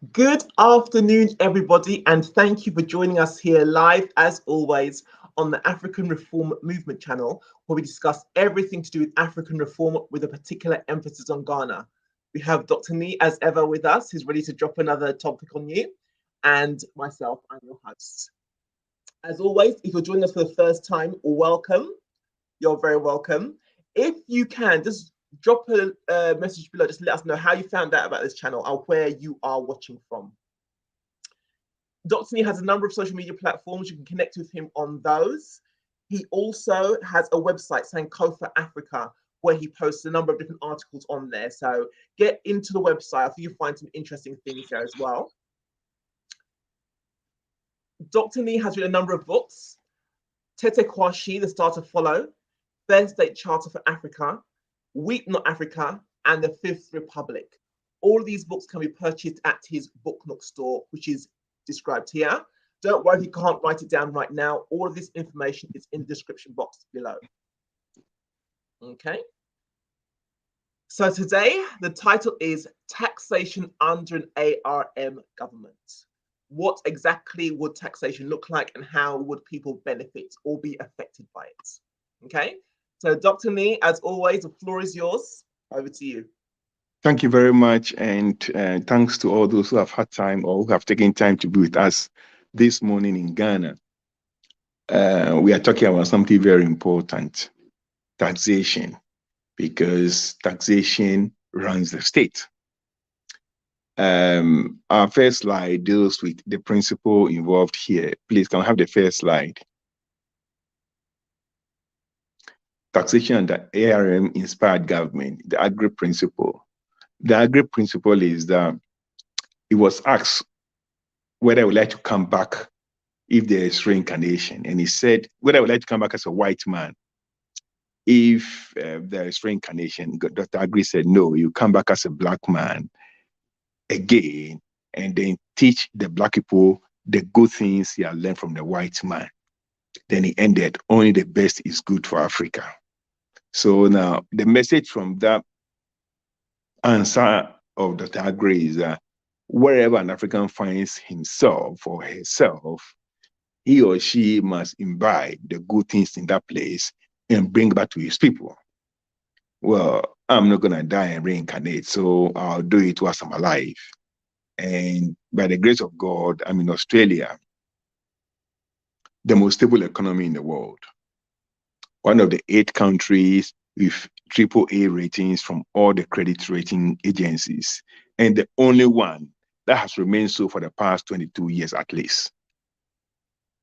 Good afternoon, everybody, and thank you for joining us here live, as always, on the African Reform Movement channel, where we discuss everything to do with African reform with a particular emphasis on Ghana. We have Dr. Nee, as ever, with us, who's ready to drop another topic on you, and myself, I'm your host. As always, if you're joining us for the first time, welcome. You're very welcome. If you can, just drop a message below. Just let us know how you found out about this channel and where you are watching from. Dr. Nee has a number of social media platforms. You can connect with him on those. He also has a website, Sankofa Africa, where he posts a number of different articles on there. So get into the website. I think you'll find some interesting things there as well. Dr. Nee has written a number of books. Tete Kwashi, The Star to Follow, Fair State Charter for Africa, Weep Not Africa, and The Fifth Republic. All of these books can be purchased at his Book Nook store, which is described here. Don't worry if you can't write it down right now. All of this information is in the description box below. Okay. So today, the title is Taxation Under an ARM Government. What exactly would taxation look like and how would people benefit or be affected by it? Okay. So Dr. Nee, as always, the floor is yours. Over to you. Thank you very much, and thanks to all those who have had time or who have taken time to be with us this morning in Ghana. We are talking about something very important, taxation, because taxation runs the state. Our first slide deals with the principle involved here. Please, can I have the first slide? Taxation under ARM-inspired government, the Agri principle. The Agri principle is that it was asked whether I would like to come back if there is reincarnation. And he said, whether I would like to come back as a white man if there is reincarnation. Dr. Agri said, no, you come back as a black man again and then teach the black people the good things he had learned from the white man. Then he ended, only the best is good for Africa. So now the message from that answer of Dr. Agri is that wherever an African finds himself or herself, he or she must imbibe the good things in that place and bring back to his people. Well, I'm not going to die and reincarnate, so I'll do it whilst I'm alive. And by the grace of God, I'm in Australia, the most stable economy in the world. One of the 8 countries with AAA ratings from all the credit rating agencies, and the only one that has remained so for the past 22 years at least.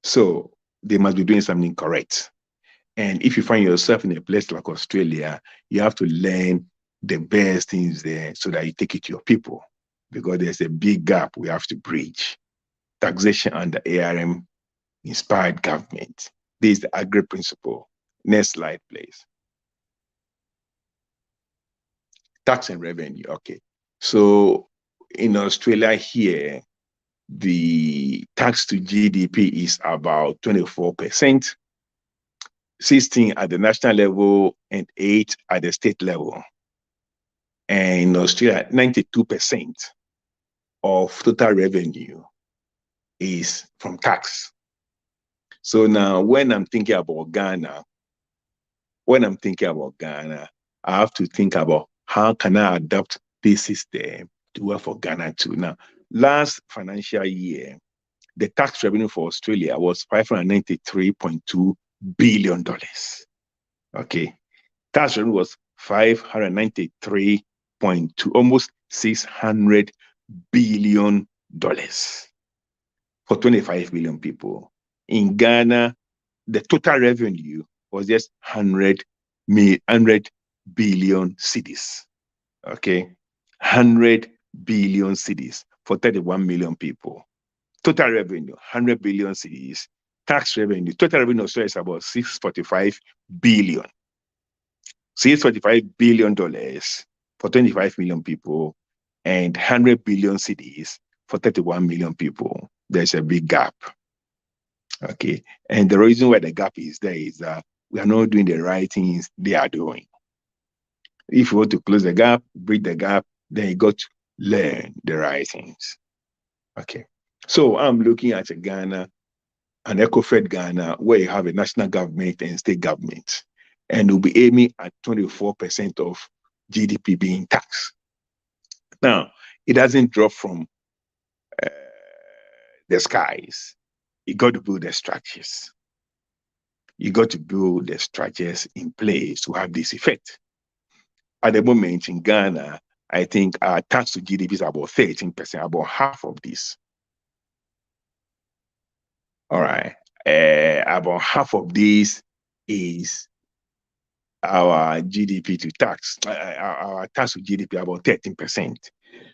So they must be doing something correct. And if you find yourself in a place like Australia, you have to learn the best things there so that you take it to your people, because there's a big gap we have to bridge. Taxation under ARM-inspired government. This is the Agri principle. Next slide, please. Tax and revenue. Okay. So in Australia here, the tax to GDP is about 24%, 16 at the national level and 8 at the state level. And in Australia, 92% of total revenue is from tax. So now when I'm thinking about Ghana, I have to think about how can I adopt this system to work for Ghana too. Now, last financial year, the tax revenue for Australia was $593.2 billion. Okay. Tax revenue was 593.2, almost $600 billion for 25 million people. In Ghana, the total revenue was just 100 billion cedis. Okay. 100 billion cedis for 31 million people. Total revenue, 100 billion cedis. Tax revenue, total revenue of Australia is about $645 billion. $645 billion for 25 million people and 100 billion cedis for 31 million people. There's a big gap. Okay. And the reason why the gap is there is that we are not doing the right things they are doing. If you want to close the gap, bridge the gap, then you got to learn the right things. Okay. So I'm looking at a Ghana, an eco-fed Ghana, where you have a national government and state government, and we'll be aiming at 24% of GDP being taxed. Now, it doesn't drop from uh, the skies. You got to build the structures. You got to build the structures in place to have this effect. At the moment in Ghana, I think our tax to GDP is about 13%, about half of this. All right. About half of this is our GDP to tax, our tax to GDP about 13%.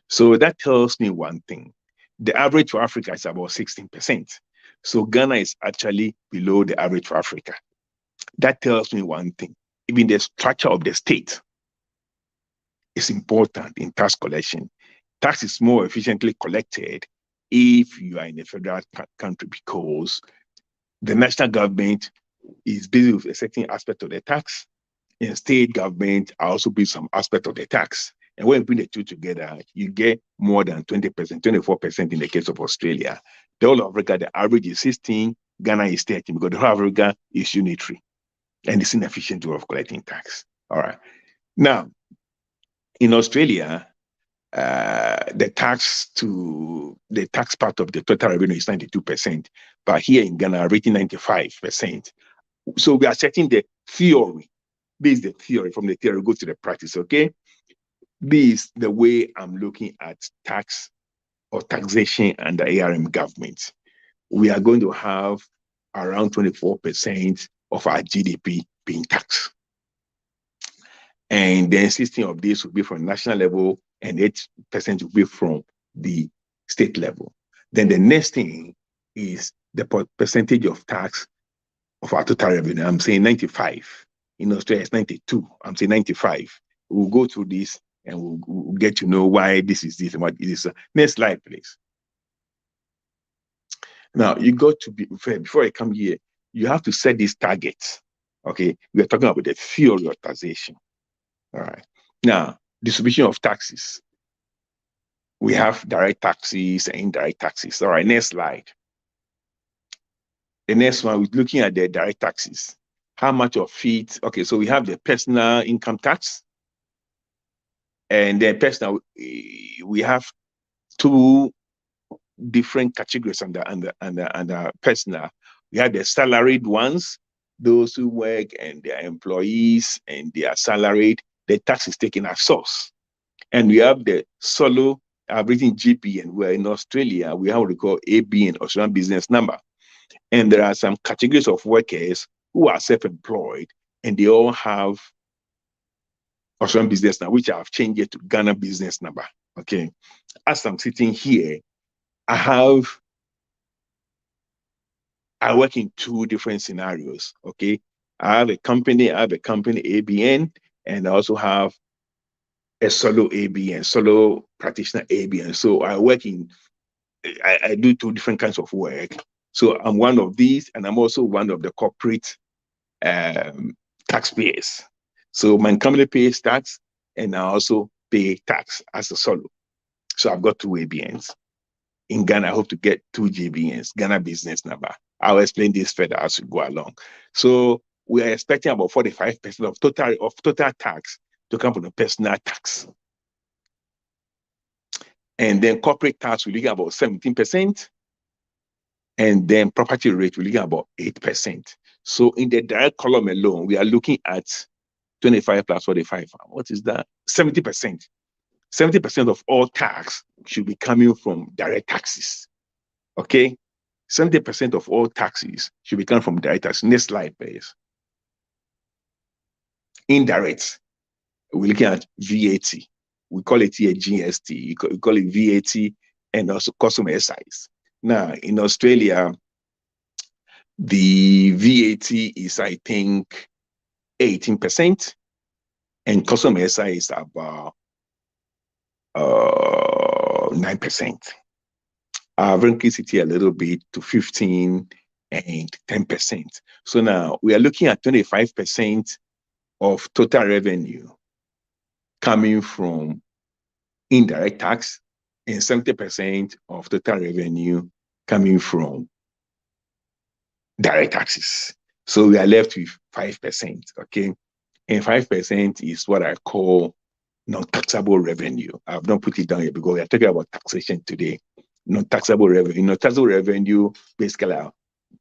So that tells me one thing. The average for Africa is about 16%. So Ghana is actually below the average for Africa. That tells me one thing. Even the structure of the state is important in tax collection. Tax is more efficiently collected if you are in a federal country, because the national government is busy with a certain aspect of the tax, and state government are also busy some aspect of the tax. And when you bring the two together, you get more than 20%, 24% in the case of Australia. The whole of Africa, the average is 16, Ghana is 13, because the whole of Africa is unitary and it's inefficient way of collecting tax. All right. Now, in Australia, the tax part of the total revenue is 92%, but here in Ghana, rating 95%. So we are setting the theory. This is the theory. From the theory, go to the practice, okay? This is the way I'm looking at tax or taxation under ARM government. We are going to have around 24% of our GDP being taxed. And then 16 of this will be from national level and 8% will be from the state level. Then the next thing is the percentage of tax of our total revenue. I'm saying 95. In Australia, it's 92. I'm saying 95. We'll go through this and we'll get to know why this is this and what it is. Next slide, please. Now, you got to be fair. Before I come here, you have to set these targets. Okay, we are talking about the theory of taxation. All right. Now, distribution of taxes. We have direct taxes and indirect taxes. All right, next slide. The next one, we're looking at the direct taxes. How much of it? Okay, so we have the personal income tax. And then personal, we have two different categories under personal. We have the salaried ones, those who work and they are employees and they are salaried. The tax is taken as source. And we have the solo, I've written GBN, where in Australia, we have what we call ABN, Australian Business Number. And there are some categories of workers who are self-employed, and they all have Australian Business Number, which I've changed it to Ghana Business Number. Okay. As I'm sitting here, I work in two different scenarios. Okay. I have a company ABN, and I also have a solo ABN, solo practitioner ABN. So I do two different kinds of work. So I'm one of these, and I'm also one of the corporate taxpayers. So my company pays tax, and I also pay tax as a solo. So I've got two ABNs. In Ghana, I hope to get two GBNs, Ghana Business Number. I'll explain this further as we go along. So we are expecting about 45% of total tax to come from the personal tax. And then corporate tax, we're looking at about 17%. And then property rate, we're looking at about 8%. So in the direct column alone, we are looking at 25 plus 45. What is that? 70%. 70% of all tax should be coming from direct taxes. Okay? 70% of all taxes should be coming from direct taxes. Next slide, please. Indirect. We're looking at VAT. We call it here GST. We call it VAT and also customer excise. Now, in Australia, the VAT is, I think, 18%, and customer excise is about 9%. I've increased it here a little bit to 15 and 10%. So now we are looking at 25% of total revenue coming from indirect tax, and 70% of total revenue coming from direct taxes. So we are left with 5%, okay? And 5% is what I call non-taxable revenue. I've not put it down here because we are talking about taxation today. Non-taxable revenue. Non-taxable revenue, basically,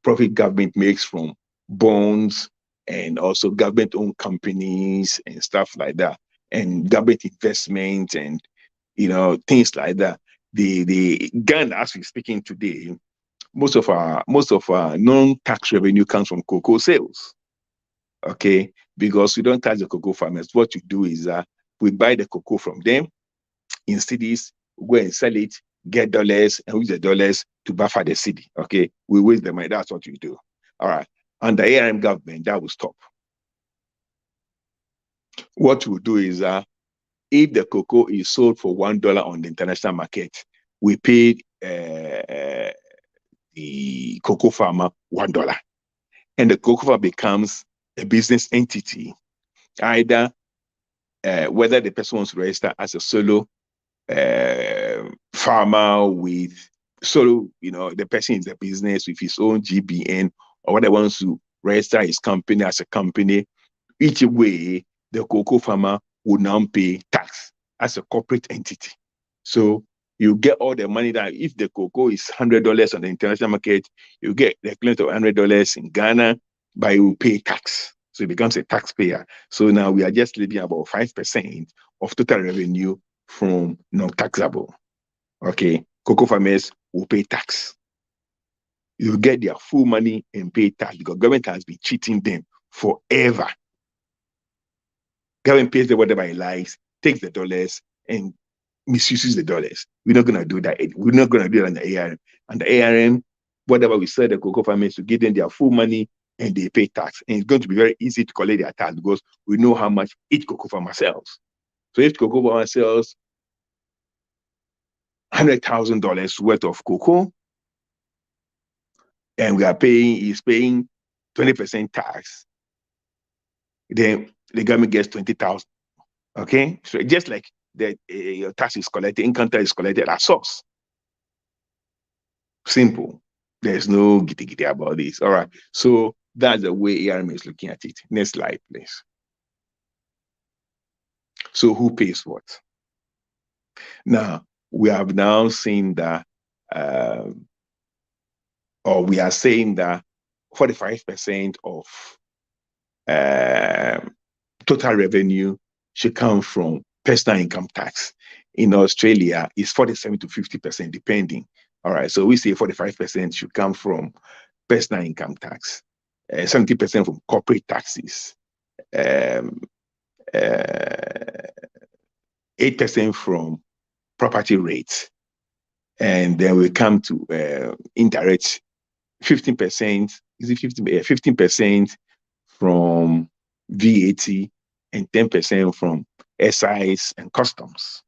profit government makes from bonds and also government-owned companies and stuff like that, and government investment and things like that. The Ghana, as we're speaking today, most of our non-tax revenue comes from cocoa sales. Okay, because we don't tax the cocoa farmers. What you do is we buy the cocoa from them in cities, we go and sell it, get dollars, and use the dollars to buffer the city. Okay, we waste the money. That's what we do. All right. Under ARM government, that will stop. What we do is if the cocoa is sold for $1 on the international market, we pay the cocoa farmer $1, and the cocoa farmer becomes a business entity, either whether the person wants to register as a solo farmer with solo, the person is a business with his own GBN, or whether wants to register his company as a company. Each way, the cocoa farmer will now pay tax as a corporate entity. So you get all the money that if the cocoa is $100 on the international market, you get the equivalent of $100 in Ghana, but you will pay tax. So it becomes a taxpayer. So now we are just leaving about 5% of total revenue from non-taxable. Okay, cocoa farmers will pay tax. You get their full money and pay tax because government has been cheating them forever. Government pays them whatever it likes, takes the dollars, and misuses the dollars. We're not going to do that. We're not going to do that on the ARM. On the ARM, whatever we sell the cocoa farmers to give them their full money and they pay tax. And it's going to be very easy to collect their tax because we know how much each cocoa farmer sells. So if cocoa farmer sells $100,000 worth of cocoa, and is paying 20% tax, then the government gets 20,000. Okay, so just like your tax is collected, income tax is collected at source. Simple. There's no gitty about this. All right. So that's the way ARM is looking at it. Next slide, please. So who pays what? Now, we have now seen that, or we are saying that 45% of total revenue should come from personal income tax. In Australia, it's 47 to 50%, depending. All right, so we say 45% should come from personal income tax, 70% from corporate taxes, 8% from property rates, and then we come to indirect 15%. Is it 15% from VAT and 10% from SIs and customs,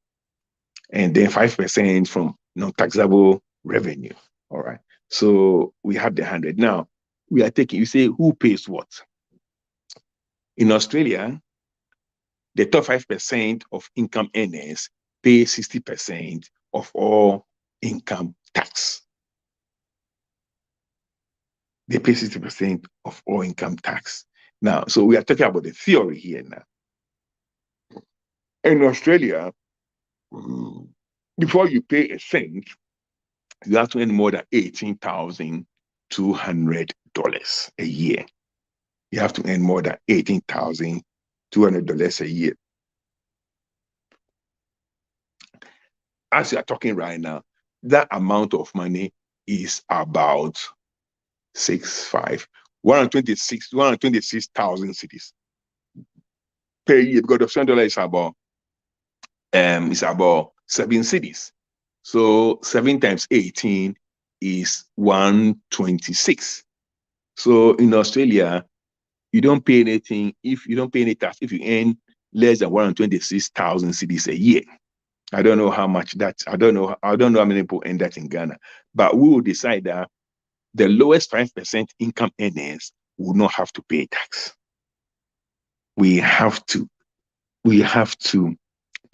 and then 5% from non-taxable revenue. All right. So we have the 100. Now we are taking, you say, who pays what? In Australia, the top 5% of income earners pay 60% of all income tax. They pay 60% of all income tax. Now, so we are talking about the theory here now. In Australia, before you pay a cent, you have to earn more than $18,200 a year. You have to earn more than $18,200 a year. As you are talking right now, that amount of money is about 126,000 cedis per year, because the $100 is about 7 cedis. So 7 times 18 is 126. So in Australia, you don't pay anything if you don't pay any tax if you earn less than 126,000 cedis a year. I don't know how much that, I don't know how many people earn that in Ghana, but we will decide that the lowest 5% income earners will not have to pay tax. We have to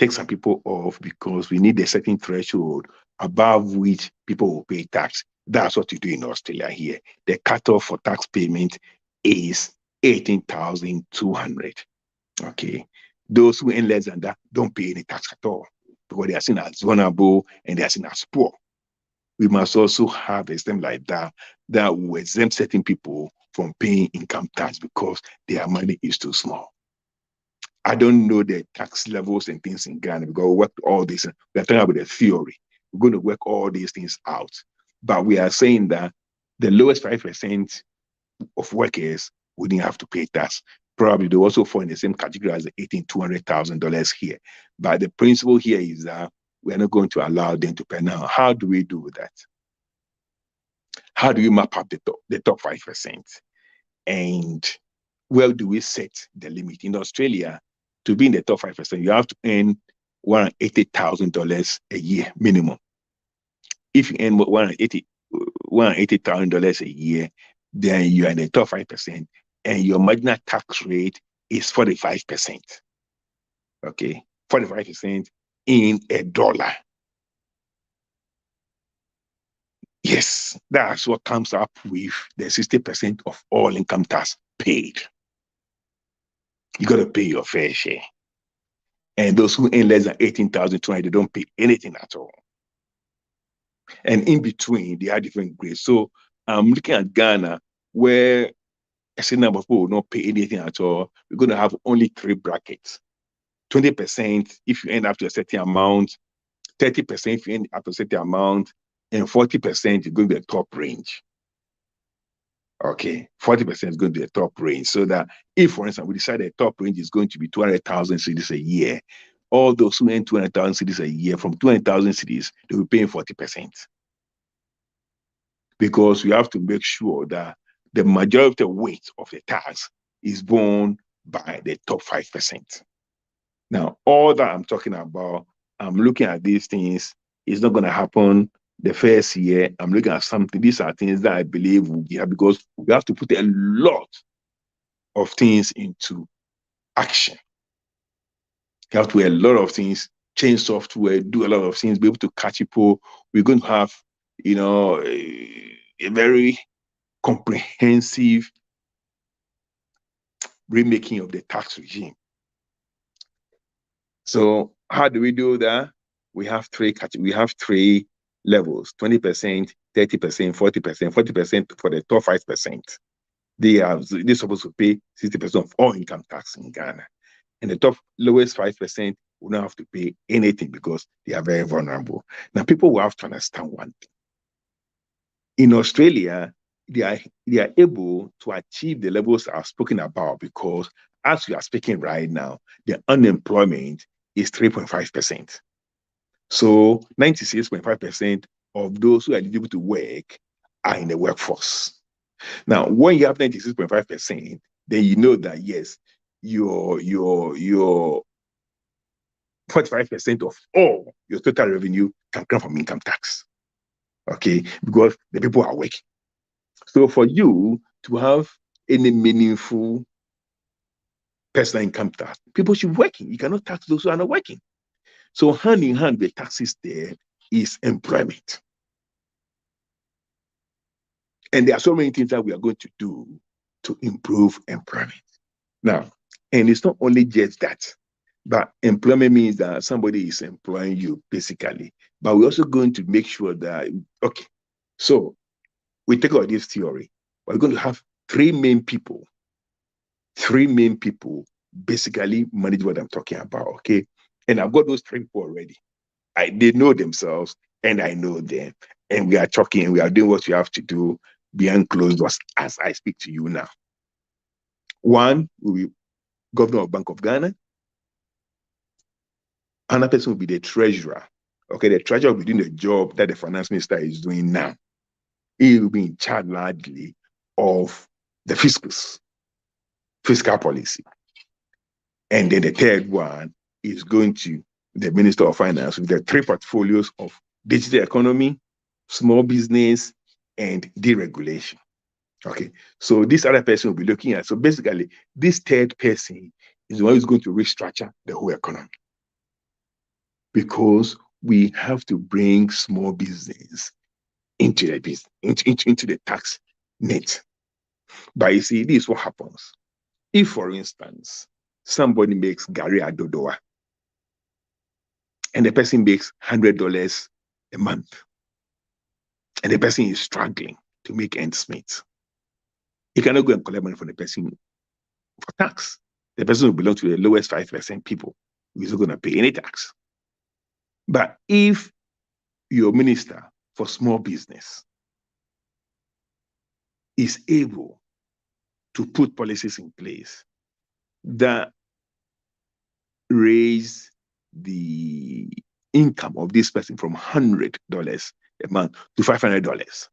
take some people off because we need a certain threshold above which people will pay tax. That's what you do in Australia here. The cutoff for tax payment is 18,200. Okay. Those who earn less than that don't pay any tax at all because they are seen as vulnerable and they are seen as poor. We must also have a system like that that will exempt certain people from paying income tax because their money is too small. I don't know the tax levels and things in Ghana because we work all this. We're talking about the theory. We're going to work all these things out. But we are saying that the lowest 5% of workers wouldn't have to pay tax. Probably they also fall in the same category as the $200,000 here. But the principle here is that we're not going to allow them to pay. Now, how do we do that? How do we map up the top 5%? And where do we set the limit? In Australia, to be in the top 5%, you have to earn $180,000 a year minimum. If you earn $180,000 a year, then you are in the top 5%, and your marginal tax rate is 45%. Okay, 45% in $1. Yes, that's what comes up with the 60% of all income tax paid. You got to pay your fair share. And those who earn less than 18,200, they don't pay anything at all. And in between, they are different grades. So I'm looking at Ghana, where a certain number of people will not pay anything at all. We're going to have only 3 brackets. 20% if you end up to a certain amount, 30% if you end up to a certain amount, and 40% is going to be the top range. Okay, 40% is going to be the top range. So that if, for instance, we decide the top range is going to be 200,000 cedis a year, all those who earn 200,000 cedis a year, from 200,000 cedis, they will pay 40%. Because we have to make sure that the majority of the weight of the tax is borne by the top 5%. Now, all that I'm talking about, I'm looking at these things, it's not going to happen the first year. I'm looking at something. These are things that I believe will be, because we have to put a lot of things into action. You have to do a lot of things, change software, do a lot of things, be able to catch people. We're going to have, a very comprehensive remaking of the tax regime. So how do we do that? We have 3 levels: 20%, 30%, 40%. 40% for the top 5%. They're supposed to pay 60% of all income tax in Ghana. And the top lowest 5% will not have to pay anything because they are very vulnerable. Now, people will have to understand one thing. In Australia, they are able to achieve the levels I've spoken about because, as we are speaking right now, the unemployment is 3.5%. So 96.5% of those who are eligible to work are in the workforce. Now, when you have 96.5%, then you know that yes, your 45% of all your total revenue can come from income tax. Okay, because the people are working. So for you to have any meaningful personal income tax, people should be working. You cannot tax those who are not working. So hand in hand with taxes there is employment. And there are so many things that we are going to do to improve employment. Now, and it's not only just that, but employment means that somebody is employing you basically. But we're also going to make sure that, okay, so we take out this theory. We're going to have 3 main people. 3 main people basically manage what I'm talking about, okay? And I've got those 3 people already. They know themselves and I know them. And we are talking, we are doing what we have to do behind closed doors as I speak to you now. One will be Governor of Bank of Ghana. Another person will be the treasurer. Okay, the treasurer will be doing the job that the finance minister is doing now. He will be in charge largely of the fiscal policy. And then the third one is going to the Minister of Finance with the 3 portfolios of digital economy, small business, and deregulation. Okay, so this other person will be looking at, so basically, this third person is the one who's going to restructure the whole economy. because we have to bring small business into the business, into the tax net. But you see, this is what happens. If, for instance, somebody makes Gary Adodoa and the person makes $100 a month, and the person is struggling to make ends meet, he cannot go and collect money from the person for tax. The person will belong to the lowest 5% people who is not going to pay any tax. But if your minister for small business is able to put policies in place that raise the income of this person from $100 a month to $500,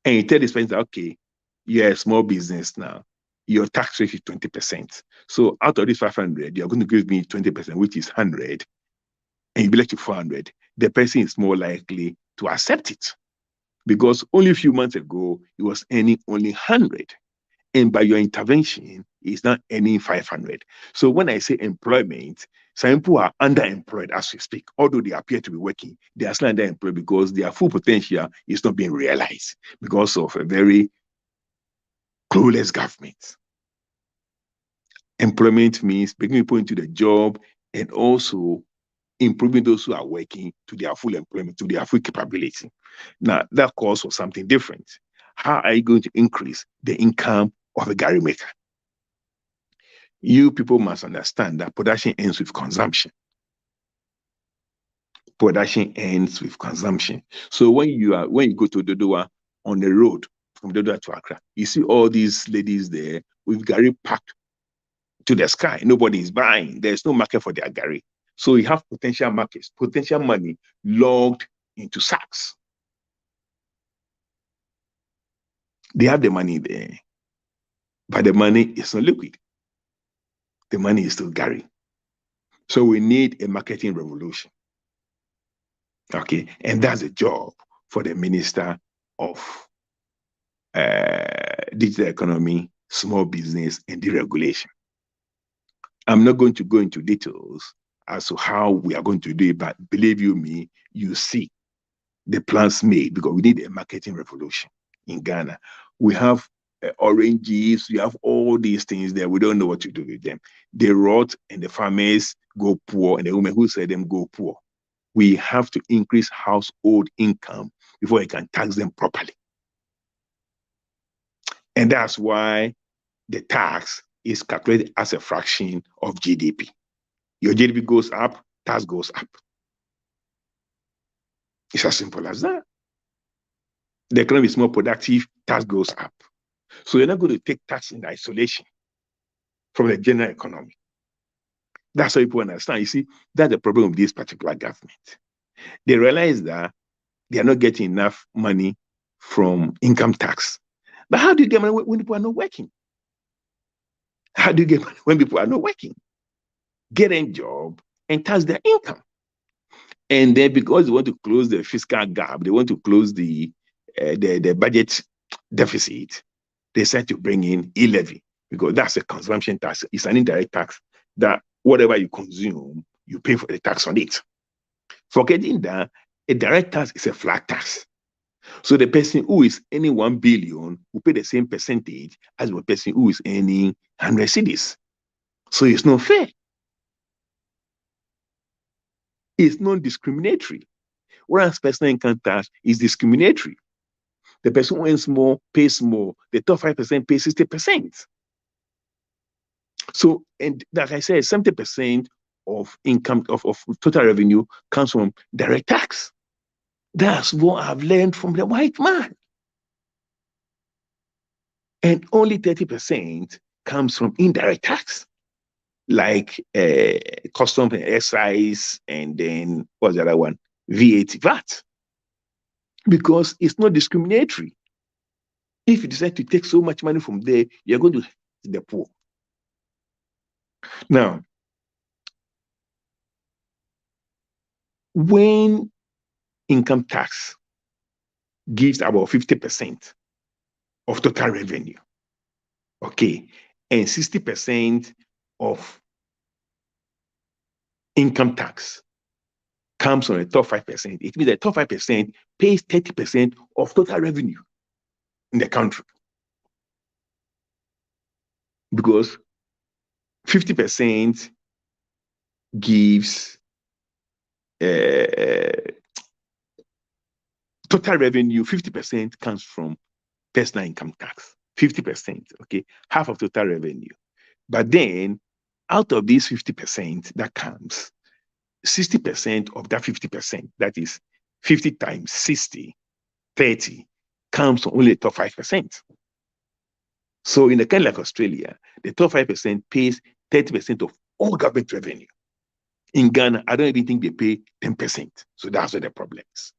and you tell this person, okay, you're a small business now, your tax rate is 20%. So out of this 500, you're going to give me 20%, which is 100, and you bill it to 400. The person is more likely to accept it because only a few months ago, he was earning only 100. And by your intervention, he's now earning 500. So when I say employment, some people are underemployed as we speak. Although they appear to be working, they are still underemployed because their full potential is not being realized because of a very clueless government. Employment means bringing people into the job and also improving those who are working to their full employment, to their full capability. Now, that calls for something different. How are you going to increase the income of a Gary maker? You people must understand that production ends with consumption. Production ends with consumption. So when you go to Dodowa on the road from Dodowa to Accra, you see all these ladies there with Gary packed to the sky. Nobody is buying. There's no market for their Gary. So you have potential markets, potential money logged into sacks. They have the money there, but the money is not liquid. The money is still Gary. So we need a marketing revolution. Okay, and that's a job for the Minister of Digital Economy, Small Business, and Deregulation. I'm not going to go into details as to how we are going to do it, but believe you me, you see the plans made because we need a marketing revolution in Ghana. We have oranges, we have all these things there. We don't know what to do with them. They rot and the farmers go poor, and the women who sell them go poor. We have to increase household income before we can tax them properly. And that's why the tax is calculated as a fraction of GDP. Your GDP goes up, tax goes up. It's as simple as that. The economy is more productive, tax goes up. So you're not going to take tax in isolation from the general economy. That's how people understand. You see, that's the problem with this particular government. They realize that they are not getting enough money from income tax. But how do you get money when people are not working? How do you get money when people are not working? Get a job and tax their income. And then because they want to close the fiscal gap, they want to close the budget deficit, they decide to bring in e-levy because that's a consumption tax. It's an indirect tax that whatever you consume, you pay for the tax on it. Forgetting that a direct tax is a flat tax. So the person who is earning 1 billion will pay the same percentage as the person who is earning 100 cedis. So it's not fair. It's non-discriminatory. Whereas personal income tax is discriminatory. The person who earns more pays more. The top 5% pays 60%. So, and like I said, 70% of income of total revenue comes from direct tax. That's what I've learned from the white man. And only 30% comes from indirect tax, like custom and excise, and then what's the other one? VAT. Because it's not discriminatory. If you decide to take so much money from there, you're going to hit the poor. Now, when income tax gives about 50% of total revenue, okay, and 60% of income tax comes on the top 5%. It means the top 5% pays 30% of total revenue in the country. Because 50% gives total revenue, 50% comes from personal income tax. 50%, okay, half of total revenue. But then out of these 50% that comes, 60% of that 50%, that is 50 times 60, 30, comes from only the top 5%. So in a country like Australia, the top 5% pays 30% of all government revenue. In Ghana, I don't even think they pay 10%. So that's where the problem is.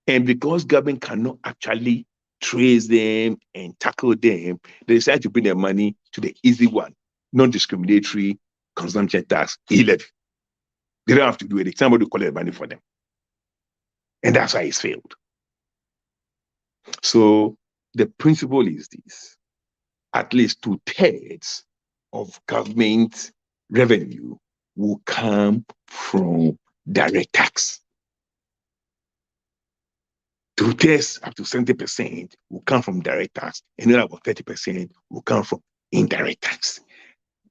And because government cannot actually trace them and tackle them, they decide to bring their money to the easy one, non-discriminatory consumption tax, e-levy. They don't have to do it. Somebody will collect money for them. And that's why it's failed. So the principle is this: at least 2/3 of government revenue will come from direct tax. 2/3 up to 70% will come from direct tax, and then about 30% will come from indirect tax.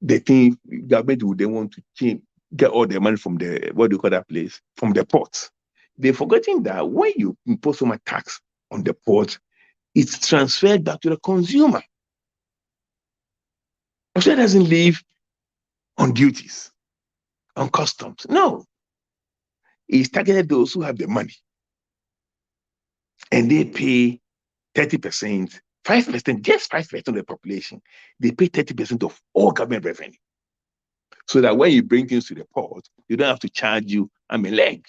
The thing government would then want to get all the money from the, what do you call that place? From the ports. They're forgetting that when you impose so much tax on the port, it's transferred back to the consumer. Australia doesn't live on duties, on customs. No. It's targeted those who have the money. And they pay 30%, 5%, just 5% of the population. They pay 30% of all government revenue. So that when you bring things to the port, you don't have to charge you arm and leg.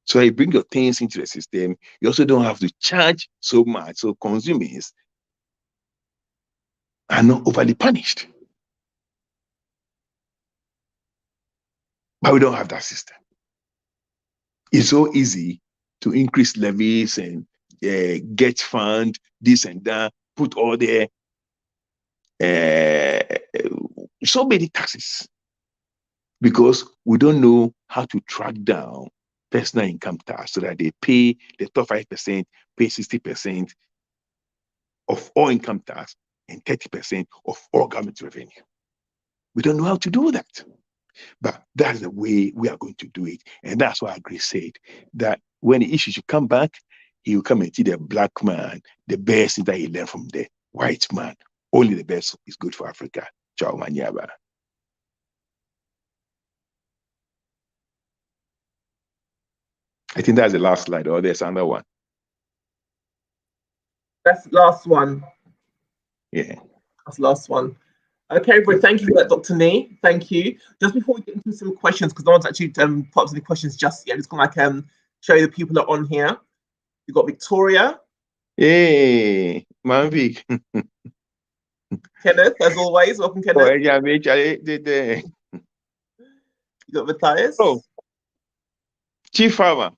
So you bring your things into the system, you also don't have to charge so much. So consumers are not overly punished. But we don't have that system. It's so easy to increase levies and get fund, this and that, put all the so many taxes, because we don't know how to track down personal income tax so that they pay, the top 5% pay 60% of all income tax and 30% of all government revenue. We don't know how to do that. But that's the way we are going to do it. And that's why Grace said that when the issue should come back, he will come and see the black man, the best thing that he learned from the white man. Only the best is good for Africa. Ciao, Manyaba. I think that's the last slide, or there's another one. That's the last one. Yeah. That's the last one. Okay, but thank you for that, Dr. Nee. Thank you. Just before we get into some questions, because no one's actually put up any questions just yet, I'm just going to show you the people that are on here. You've got Victoria. Hey, Manvik. Kenneth, as always. Welcome, Kenneth. Oh, yeah, you got Matthias. Oh, Chief Farmer.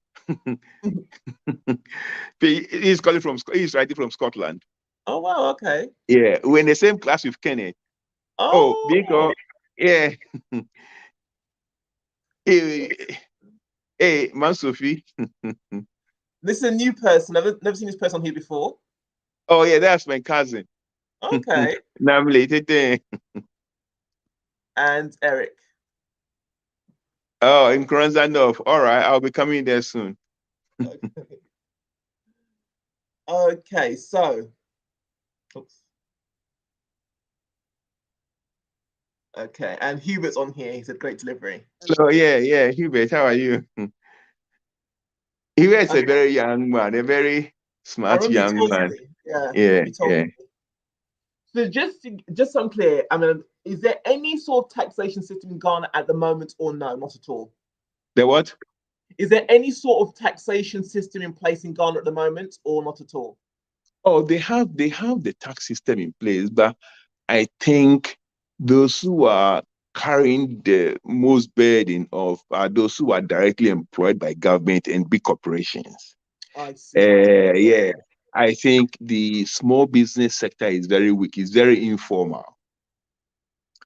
He's writing from Scotland. Oh, wow, okay. Yeah, we're in the same class with Kenneth. Oh, because, yeah. Hey, Man Sophie. This is a new person. I've never seen this person on here before. Oh, yeah, that's my cousin. Okay. Namely, and Eric. Oh, in Kranzanov. All right, I'll be coming there soon. Okay, so. Oops. Okay, and Hubert's on here. He said, great delivery. Hello, yeah, Hubert, how are you? Hubert's a very young man, a very smart young man. Yeah. So just so I'm clear, I mean, is there any sort of taxation system in Ghana at the moment, or no, not at all? The what? Is there any sort of taxation system in place in Ghana at the moment, or not at all? Oh, they have the tax system in place, but I think those who are carrying the most burden of are those who are directly employed by government and big corporations. I see. Yeah, I think the small business sector is very weak. It's very informal.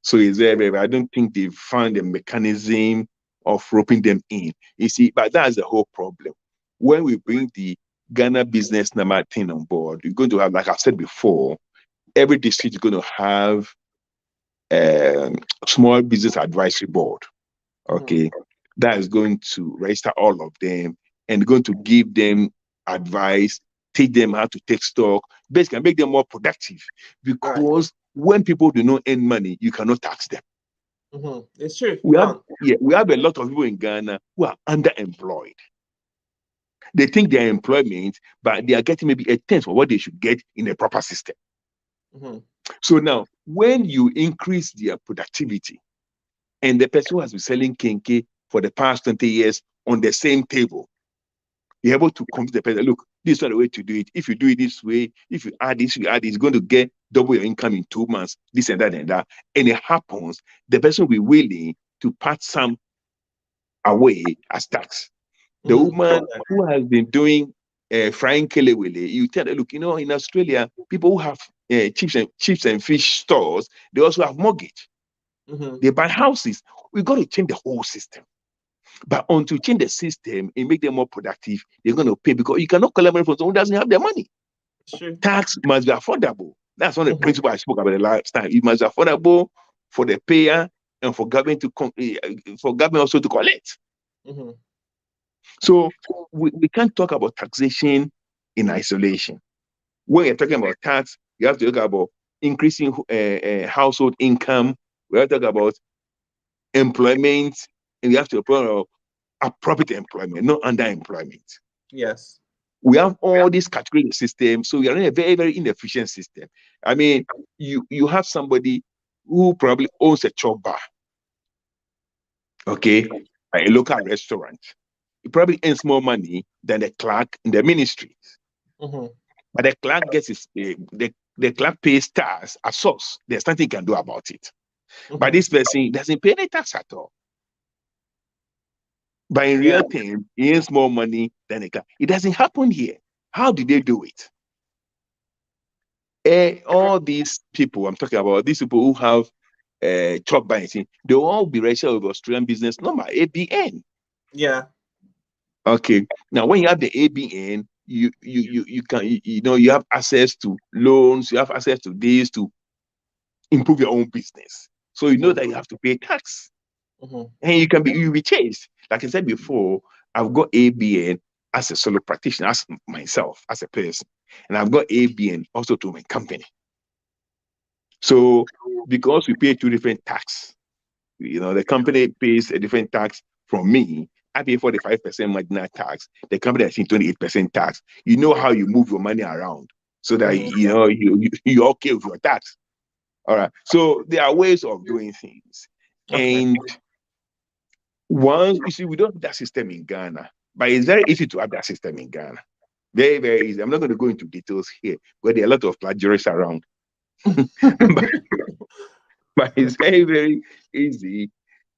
So it's very, I don't think they've found a mechanism of roping them in. You see, but that's the whole problem. When we bring the Ghana business number thing on board, you're going to have, like I've said before, every district is going to have a small business advisory board. Okay. That is going to register all of them and going to give them advice, teach them how to take stock, basically make them more productive. Because when people do not earn money, you cannot tax them. It's true. We have a lot of people in Ghana who are underemployed. They think they're employment, but they are getting maybe a tenth of what they should get in a proper system. So now, when you increase their productivity, and the person who has been selling kenke for the past 20 years on the same table, you're able to convince the person, look, this is not the way to do it. If you do it this way, if you add this, it's going to get double your income in 2 months, this and that and that. And it happens, the person will be willing to part some away as tax. The woman who has been doing frying kelewele, you tell her, look, in Australia, people who have chips and fish stores, they also have mortgage. They buy houses. We got to change the whole system. But until change the system and make them more productive, they're going to pay, because you cannot collect money from someone who doesn't have their money. Sure. Tax must be affordable. That's one of the principles I spoke about the last time. It must be affordable for the payer and for government also to collect. So we can't talk about taxation in isolation. When you're talking about tax, you have to talk about increasing household income. We have to talk about employment, and you have to talk about appropriate employment, not underemployment. Yes. We have all these category systems, so we are in a very, very inefficient system. I mean, you have somebody who probably owns a chop bar, okay, a local restaurant. He probably earns more money than the clerk in the ministries. But the clerk gets the clerk pays tax at source. There's nothing he can do about it. But this person doesn't pay any tax at all. But in real terms, he earns more money than the clerk. It doesn't happen here. How did they do it? All these people I'm talking about, these people who have chop buying, they'll all be registered with Australian business number, ABN. Yeah. Okay. Now, when you have the ABN, you can you have access to loans, you have access to this to improve your own business. So you know that you have to pay tax, and you'll be chased. Like I said before, I've got ABN as a solo practitioner, as myself, as a person, and I've got ABN also to my company. So because we pay two different tax, the company pays a different tax from me. I pay 45% marginal tax. The company has 28% tax. You know how you move your money around so that you're okay with your tax. All right. So there are ways of doing things. And once you see, we don't have that system in Ghana, but it's very easy to have that system in Ghana. Very, very easy. I'm not going to go into details here, but there are a lot of plagiarists around. but it's very, very easy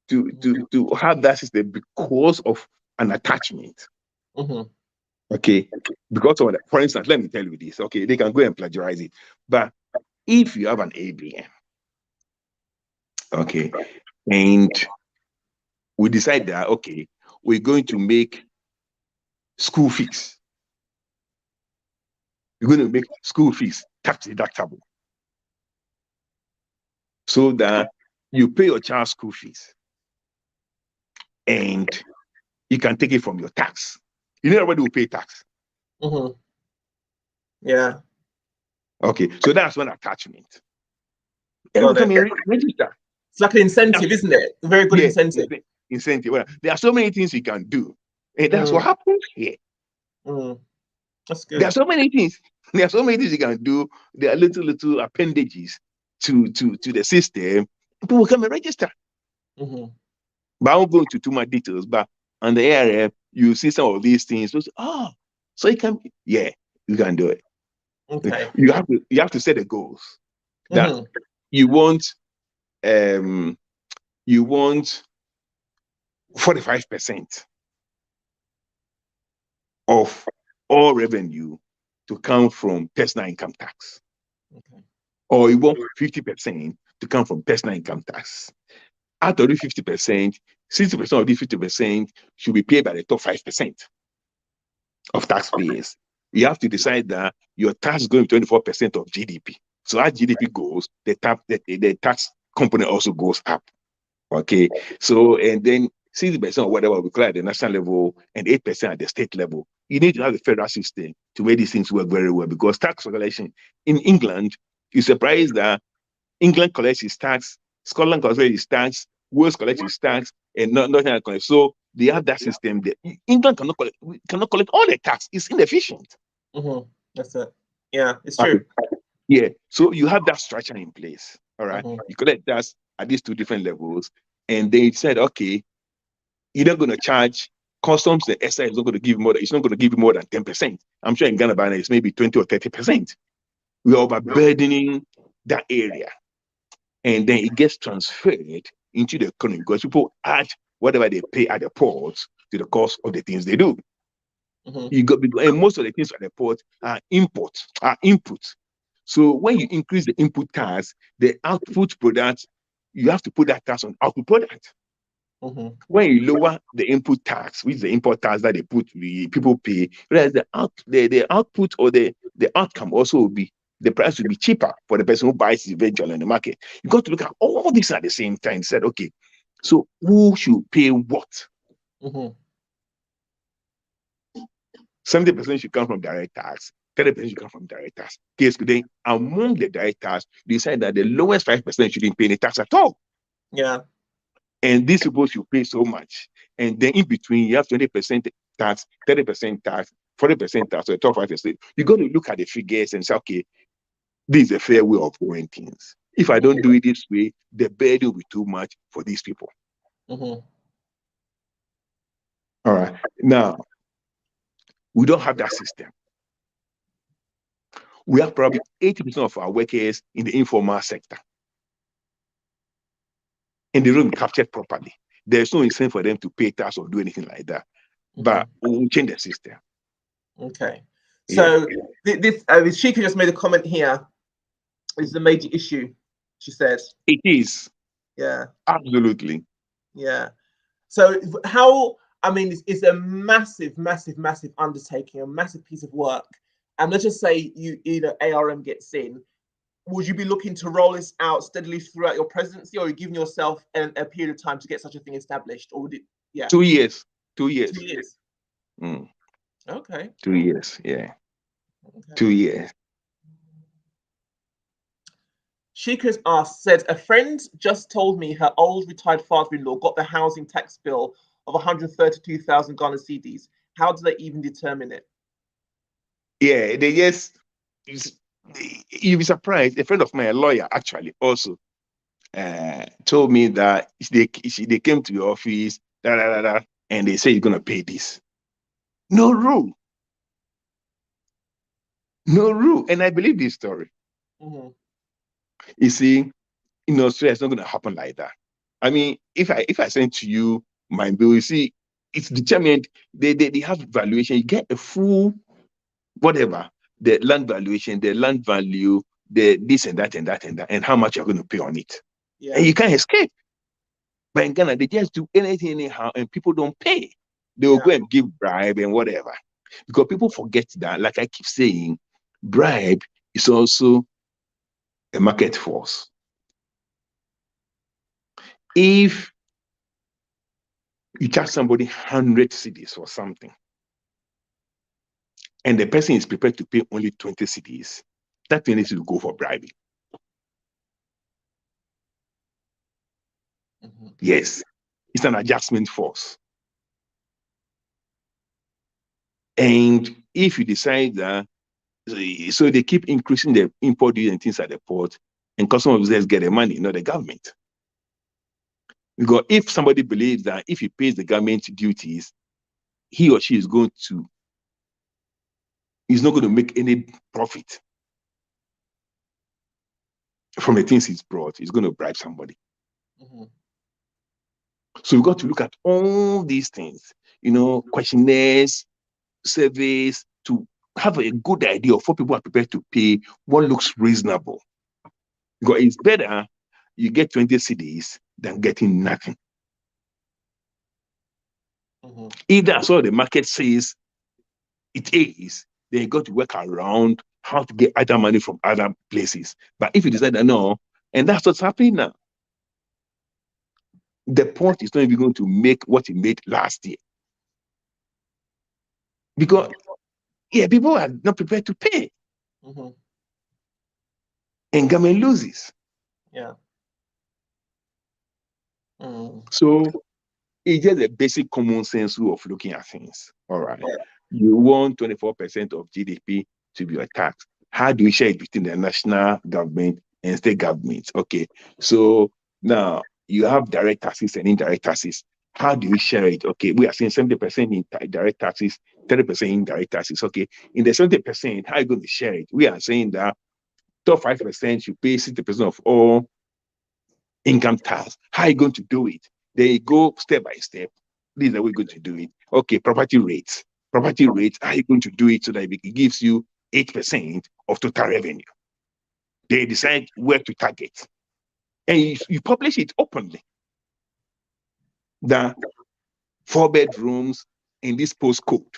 to have that system because of an attachment. Okay, because of that. For instance, let me tell you this. Okay, they can go and plagiarize it, but if you have an ABN, okay, and we decide that okay, we're going to make school fees. We're going to make school fees tax deductible, so that you pay your child's school fees, and you can take it from your tax. Everybody will pay tax. Yeah. Okay, so that's one attachment. Register. It's like an incentive, isn't it? A very good incentive. Incentive. Well, there are so many things you can do, and that's what happens here. That's good. There are so many things. There are so many things you can do. There are little appendages to the system. People come and register. But I won't go into too much details. But on the area, you see some of these things. So you can, you can do it. Okay. You have to set the goals that you want 45% of all revenue to come from personal income tax. Or you want 50% to come from personal income tax. Out of the 50%, 60% of the 50% should be paid by the top 5% of taxpayers. You have to decide that your tax is going to be 24% of GDP. So as GDP goes, the tax component also goes up. Okay. So, and then 60% or whatever we call at the national level and 8% at the state level. You need to have a federal system to make these things work very well, because tax regulation in England, you're surprised that England collects its tax, Scotland collects its tax, Wales collects its tax, and nothing collects. So they have that system there. England cannot collect all the tax. It's inefficient. Mm-hmm. That's it. Yeah, it's true. Yeah. So you have that structure in place. All right. You collect that at these two different levels. And they said, okay, you're not going to charge customs, the SI is not going to give more, it's not going to give you more than 10%. I'm sure in Ghana by now it's maybe 20 or 30%. We are overburdening that area. And then it gets transferred into the economy because people add whatever they pay at the ports to the cost of the things they do. You got, and most of the things at the port are input. So when you increase the input tax, the output product, you have to put that tax on output product. When you lower the input tax, which is the import tax that they put, the people pay, whereas the output or the outcome also will be, the price will be cheaper for the person who buys it eventually in the market. You got to look at all these at the same time. Said, okay, so who should pay what? 70% should come from direct tax, 30% should come from direct tax. Case today, among the direct tax, they said that the lowest 5% shouldn't pay any tax at all. Yeah. And these people should pay so much. And then in between, you have 20% tax, 30% tax, 40% tax, so the top 5%. You got to look at the figures and say, okay, this is a fair way of doing things. If I don't do it this way, the burden will be too much for these people. All right. Now, we don't have that system. We have probably 80% of our workers in the informal sector. And they don't be captured properly. There's no incentive for them to pay tax or do anything like that. But we'll change the system. Okay. So this Shika just made a comment here. This is a major issue, she says. It is. Yeah. Absolutely. Yeah. So how, I mean, it's a massive, massive, massive undertaking, a massive piece of work. And let's just say you know, ARM gets in. Would you be looking to roll this out steadily throughout your presidency, or are you giving yourself a period of time to get such a thing established? Or would it, 2 years. 2 years. 2 years. Okay. 2 years, yeah. Okay. 2 years. Shika's said, a friend just told me her old retired father-in-law got the housing tax bill of 132,000 Ghana cedis. How do they even determine it? Yeah, they just, you'll be surprised. A friend of mine, a lawyer, actually, also told me that they came to your office, and they say you're going to pay this. No rule. No rule. And I believe this story. You see, in Australia, it's not going to happen like that. I mean, if I send to you my bill, you see, it's determined. They have valuation. You get a full whatever, the land valuation, the land value, the this and that and that and that, and how much you're going to pay on it. Yeah. And you can't escape. But in Ghana, they just do anything anyhow, and people don't pay. They will go and give bribe and whatever. Because people forget that, like I keep saying, bribe is also a market force. If you charge somebody 100 cedis for something, and the person is prepared to pay only 20 cedis, that thing needs to go for bribing. Yes, it's an adjustment force. And if you decide that, so they keep increasing the import duty and things at the port, and customers just get the money, not the government. Because if somebody believes that if he pays the government duties, he or she is not going to make any profit from the things he's brought, he's going to bribe somebody. So we've got to look at all these things, you know, questionnaires, surveys, to have a good idea of what people are prepared to pay, what looks reasonable. Because it's better you get 20 cedis than getting nothing. If that's what the market says it is, then you got to work around how to get other money from other places. But if you decide that no, and that's what's happening now, the port is not even going to make what it made last year. Because, yeah, people are not prepared to pay. And government loses. Yeah. So it's just a basic common sense rule of looking at things. All right. Yeah. You want 24% of GDP to be your tax. How do you share it between the national government and state governments? Okay. So now you have direct taxes and indirect taxes. How do you share it? Okay, we are saying 70% in direct taxes, 30% indirect taxes. Okay, in the 70%, how are you going to share it? We are saying that top 5% you pay 60% of all income tax. How are you going to do it? They go step by step. This is how we're going to do it. Okay, property rates. Property rates, how are you going to do it so that it gives you 8% of total revenue? They decide where to target. And you publish it openly. That 4 bedrooms in this postcode.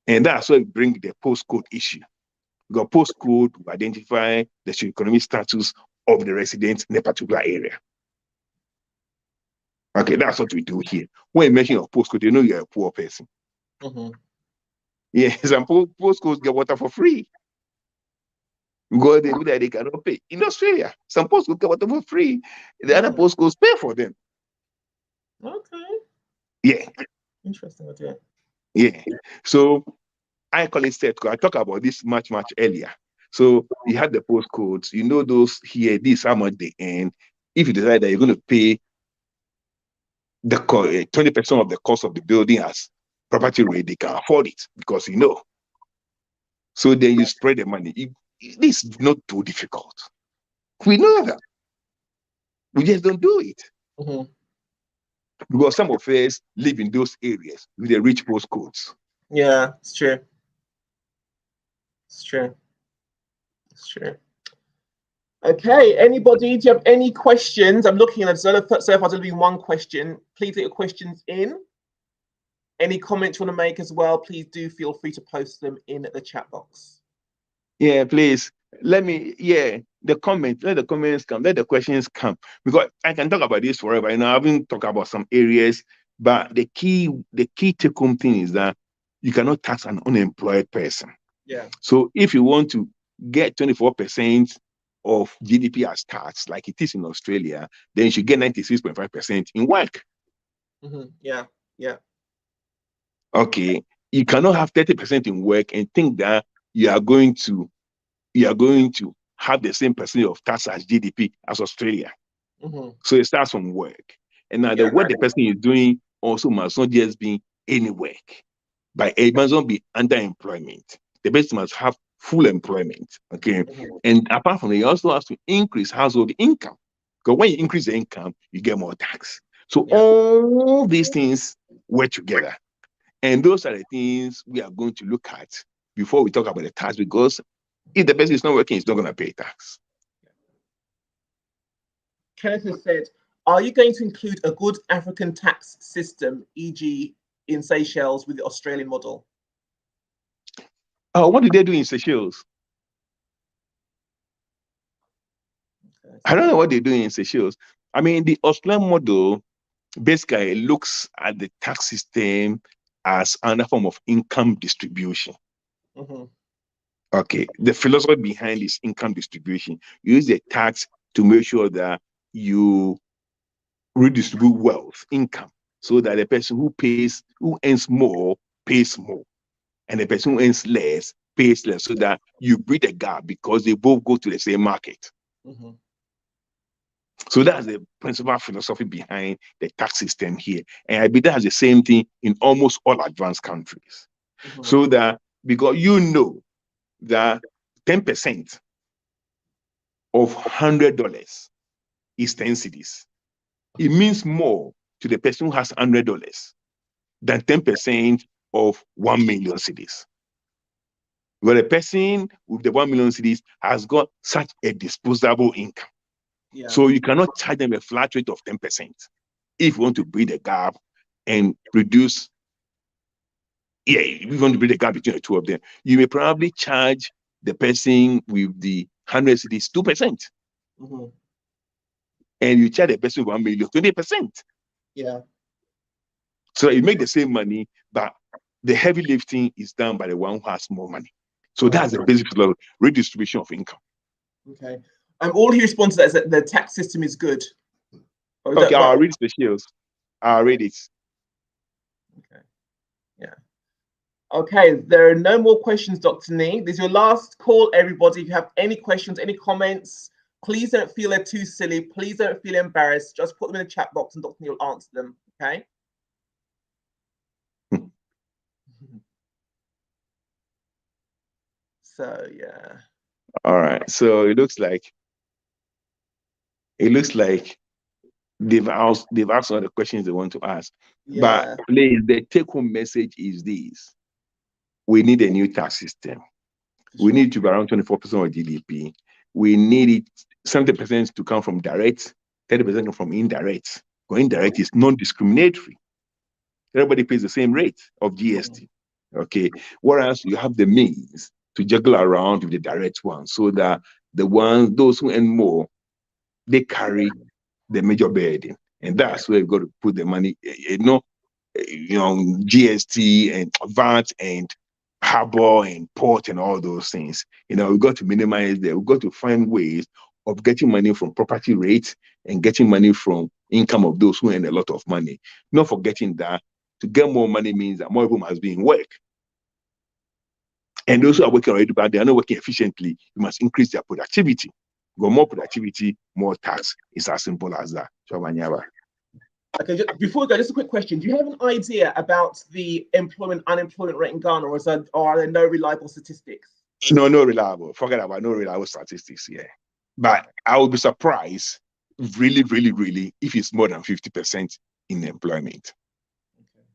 And that's why we bring the postcode issue. Because postcode will identify the socioeconomic status of the residents in a particular area. Okay, that's what we do here. When you mention your postcode, you know you're a poor person. Yeah, some postcodes get water for free. Because they do that, they cannot pay. In Australia, some postcodes get water for free. The other postcodes pay for them. Okay. Yeah. Interesting idea. Yeah. So I call it set code. I talked about this much earlier. So you have the postcodes, you know those here, this how much they earn. If you decide that you're going to pay the 20% of the cost of the building as property rate, they can afford it because you know. So then you spread the money. This is not too difficult. We know that. We just don't do it. Because some of us live in those areas with the rich postcodes. Yeah, it's true. It's true. It's true. Okay, anybody, do you have any questions? I'm looking at it. So far, there's only been one question. Please get your questions in. Any comments you want to make as well, please do feel free to post them in the chat box. Yeah, please. Let the comments come, let the questions come. Because I can talk about this forever. I haven't talked about some areas, but the key take-home thing is that you cannot tax an unemployed person. Yeah. So if you want to get 24% of GDP as tax, like it is in Australia, then you should get 96.5% in work. Yeah. Okay. You cannot have 30% in work and think that you are going to have the same percentage of tax as GDP as Australia. So it starts from work. And now the work the person is doing also must not just be any work, but it must not be underemployment. The person must have full employment. Okay. And apart from that, you also have to increase household income. Because when you increase the income, you get more tax. So all these things work together. And those are the things we are going to look at before we talk about the tax, because if the person is not working, he's not going to pay tax. Kenneth has said, are you going to include a good African tax system, e.g. in Seychelles with the Australian model? What do they do in Seychelles? I don't know what they do in Seychelles. I mean, the Australian model basically looks at the tax system as another form of income distribution. Okay, the philosophy behind this income distribution, you use the tax to make sure that you redistribute wealth, income, so that the person who earns more pays more, and the person who earns less pays less, so that you bridge a gap because they both go to the same market. So that's the principal philosophy behind the tax system here. And I believe that's the same thing in almost all advanced countries. So that, because you know that 10% of $100 is 10 cedis. It means more to the person who has $100 than 10% of 1 million cedis. Where the person with the 1 million cedis has got such a disposable income. Yeah. So you cannot charge them a flat rate of 10% if you want to bridge the gap and reduce. Yeah, if you want to bridge the gap between the two of them, you may probably charge the person with the 100 cedis 2%. Mm-hmm. And you charge the person 1 million 20%. Yeah. So you make the same money, but the heavy lifting is done by the one who has more money. So that's the basic redistribution of income. Okay. All he responds to that is that the tax system is good. Okay, I'll read the shares. I'll read it. Okay. Yeah. Okay, there are no more questions, Dr. Nee. This is your last call, everybody. If you have any questions, any comments, please don't feel they're too silly. Please don't feel embarrassed. Just put them in the chat box and Dr. Nee will answer them, okay? So, yeah. All right. So it looks like they've asked all the questions they want to ask. Yeah. But please, the take-home message is this: we need a new tax system. We need to be around 24% of GDP. We need it 70% to come from direct, 30% from indirect. Because indirect is non-discriminatory. Everybody pays the same rate of GST. Okay. Whereas you have the means to juggle around with the direct one, so that those who earn more, they carry the major burden. And that's where you've got to put the money, GST and VAT and harbor and port and all those things. We've got to minimize that. We've got to find ways of getting money from property rates and getting money from income of those who earn a lot of money. Not forgetting that to get more money means that more people must be in work. And those who are working already, but they are not working efficiently, you must increase their productivity. Got more productivity, more tax. It's as simple as that. Okay, before we go, just a quick question. Do you have an idea about the unemployment rate in Ghana, or are there no reliable statistics? No reliable. Forget about no reliable statistics here. But I would be surprised, really, really, really, if it's more than 50% in employment. Okay.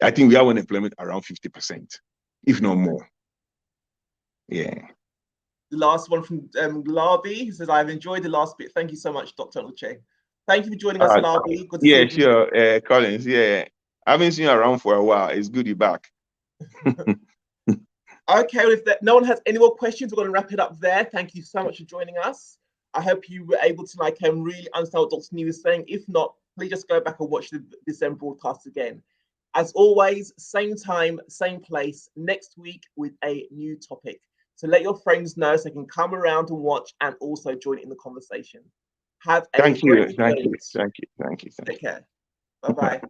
I think we have unemployment around 50%, if not more. Yeah. The last one from Larbi. He says, I've enjoyed the last bit. Thank you so much, Dr. Uche. Thank you for joining us, Larbi. Good to see you. Sure. Collins, I haven't seen you around for a while. It's good you're back. Okay, well, if no one has any more questions, we're going to wrap it up there. Thank you so much for joining us. I hope you were able to really understand what Dr. Nee was saying. If not, please just go back and watch this broadcast again. As always, same time, same place, next week with a new topic. So let your friends know so they can come around and watch and also join in the conversation. Have a Thank you. Take care. Bye-bye.